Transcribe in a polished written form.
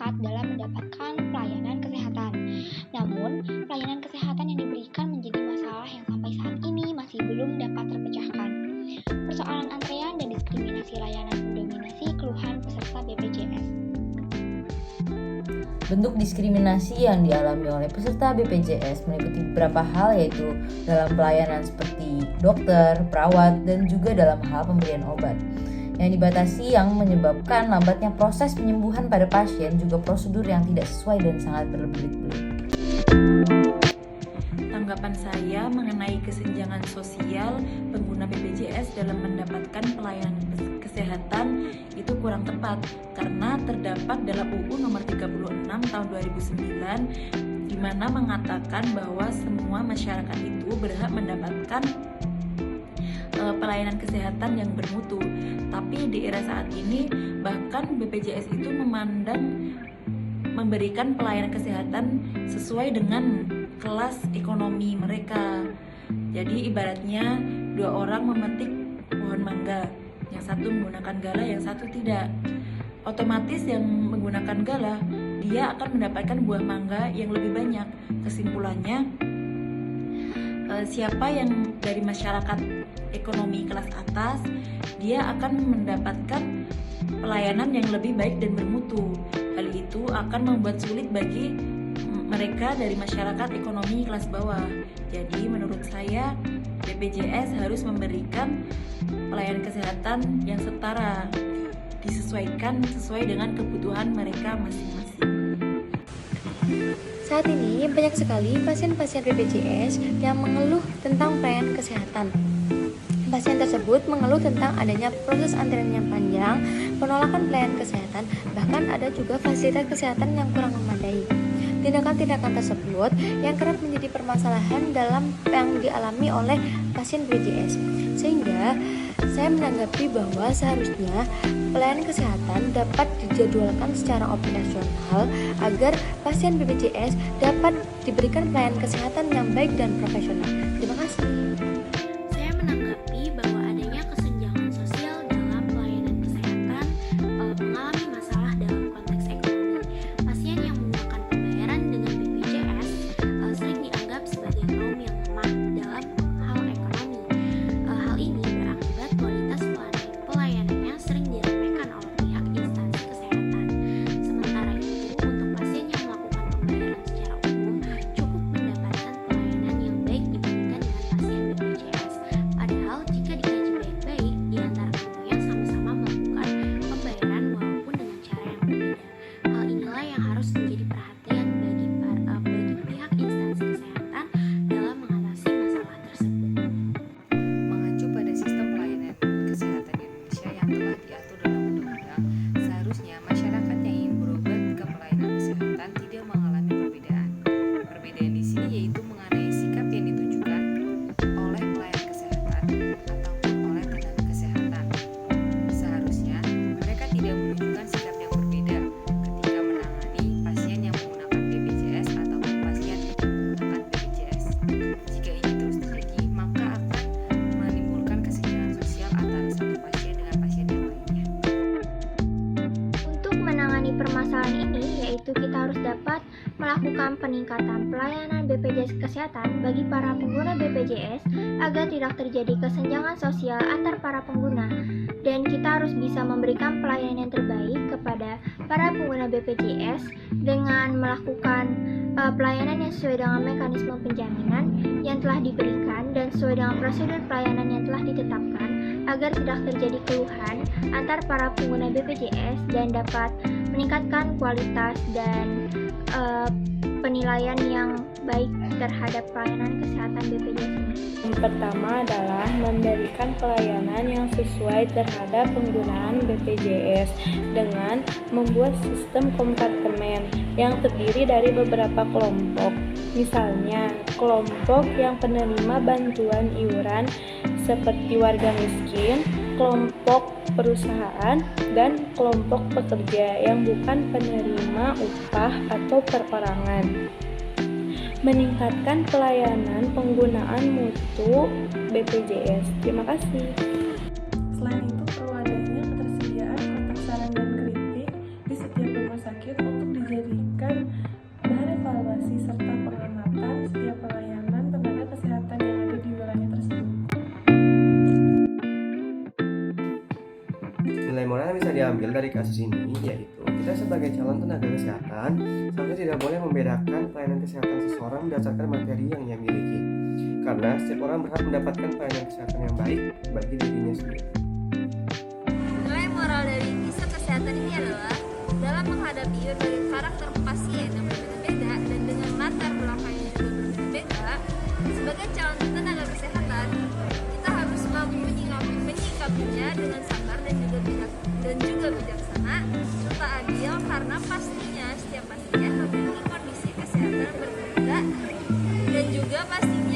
masyarakat dalam mendapatkan pelayanan kesehatan. Namun, pelayanan kesehatan yang diberikan menjadi masalah yang sampai saat ini masih belum dapat terpecahkan. Persoalan antrean dan diskriminasi layanan mendominasi keluhan peserta BPJS. Bentuk diskriminasi yang dialami oleh peserta BPJS meliputi beberapa hal, yaitu dalam pelayanan seperti dokter, perawat, dan juga dalam hal pemberian obat. Yang dibatasi yang menyebabkan lambatnya proses penyembuhan pada pasien, juga prosedur yang tidak sesuai dan sangat berbelit-belit. Tanggapan saya mengenai kesenjangan sosial pengguna BPJS dalam mendapatkan pelayanan kesehatan itu kurang tepat karena terdapat dalam UU nomor 36 tahun 2009 di mana mengatakan bahwa semua masyarakat itu berhak mendapatkan pelayanan kesehatan yang bermutu. Tapi di era saat ini bahkan BPJS itu memberikan pelayanan kesehatan sesuai dengan kelas ekonomi mereka. Jadi ibaratnya dua orang memetik pohon mangga, yang satu menggunakan gala, yang satu tidak. Otomatis yang menggunakan gala dia akan mendapatkan buah mangga yang lebih banyak. Kesimpulannya, siapa yang dari masyarakat ekonomi kelas atas, dia akan mendapatkan pelayanan yang lebih baik dan bermutu. Hal itu akan membuat sulit bagi mereka dari masyarakat ekonomi kelas bawah. Jadi menurut saya BPJS harus memberikan pelayanan kesehatan yang setara, disesuaikan sesuai dengan kebutuhan mereka masing-masing. Saat ini banyak sekali pasien-pasien BPJS yang mengeluh tentang pelayanan kesehatan. Pasien tersebut mengeluh tentang adanya proses antrian yang panjang, penolakan pelayanan kesehatan, bahkan ada juga fasilitas kesehatan yang kurang memadai. Tindakan-tindakan tersebut yang kerap menjadi permasalahan dalam yang dialami oleh pasien BPJS. Sehingga saya menanggapi bahwa seharusnya pelayanan kesehatan dapat dijadwalkan secara operasional agar pasien BPJS dapat diberikan pelayanan kesehatan yang baik dan profesional. Terima kasih. Saya menanggapi bahwa adanya kesenjangan sosial dalam pelayanan kesehatan mengalami masalah dalam konteks ekonomi. Pasien yang menggunakan pembayaran dengan BPJS sering dianggap sebagai kaum yang lemah dalam hal ekonomi. Hal ini berakibat kualitas pelayanannya sering diremehkan oleh pihak instansi kesehatan. Sementara itu, untuk pasien yang melakukan pembayaran secara umum cukup mendapatkan pelayanan yang baik dibandingkan dengan pasien BPJS. Padahal jika dikaji baik-baik, di antara keduanya sama-sama melakukan pembayaran walaupun dengan cara yang berbeda. Hal inilah yang harus menjadi perhatian bagi pihak instansi kesehatan dalam mengatasi masalah tersebut. Mengacu pada sistem pelayanan kesehatan Indonesia yang telah diatur dalam undang-undang, seharusnya masyarakat yang ingin berobat ke pelayanan kesehatan tidak mengalami perbedaan. Perbedaan di sini yaitu mengenai sikap yang ditujukan oleh pelayan kesehatan ataupun oleh tenaga kesehatan. Seharusnya mereka tidak menunjukkan sikap yang berbeda ketika menangani pasien yang menggunakan BPJS ataupun pasien yang menggunakan BPJS. Jika ini terus terjadi, maka akan menimbulkan kesenjangan sosial antara satu pasien dengan pasien yang lainnya. Untuk menangani permasalahan ini, yaitu kita harus dapat melakukan peningkatan pelayanan BPJS Kesehatan bagi para pengguna BPJS agar tidak terjadi kesenjangan sosial antar para pengguna, dan kita harus bisa memberikan pelayanan yang terbaik kepada para pengguna BPJS dengan melakukan pelayanan yang sesuai dengan mekanisme penjaminan yang telah diberikan dan sesuai dengan prosedur pelayanan yang telah ditetapkan agar tidak terjadi keluhan antar para pengguna BPJS dan dapat meningkatkan kualitas dan penilaian yang baik terhadap pelayanan kesehatan BPJS ini. Yang pertama adalah memberikan pelayanan yang sesuai terhadap penggunaan BPJS dengan membuat sistem kompartemen yang terdiri dari beberapa kelompok. Misalnya, kelompok yang penerima bantuan iuran seperti warga miskin, kelompok perusahaan, dan kelompok pekerja yang bukan penerima upah atau perorangan. Meningkatkan pelayanan penggunaan mutu BPJS. Terima kasih. Selain itu, perlu adanya ketersediaan kotak saran dan kritik di setiap rumah sakit untuk dijadikan bahan evaluasi serta pengamatan setiap pelayanan tenaga kesehatan yang ada di wilayah tersebut. Nilai moral yang bisa diambil dari kasus ini yaitu kita sebagai calon tenaga kesehatan seharusnya tidak boleh membedakan pelayanan kesehatan seseorang berdasarkan materi yang ia miliki, karena setiap orang berhak mendapatkan pelayanan kesehatan yang baik bagi dirinya sendiri. Nilai moral dari kisah kesehatan ini adalah dalam menghadapi berbagai karakter pasien yang berbeda-beda dan dengan latar belakang yang juga berbeda, sebagai calon tenaga kesehatan kita harus mampu menyikapinya dengan sabar dan juga bijaksana serta adil, karena pastinya setiap pasien memiliki kondisi kesehatan berbeda dan juga pastinya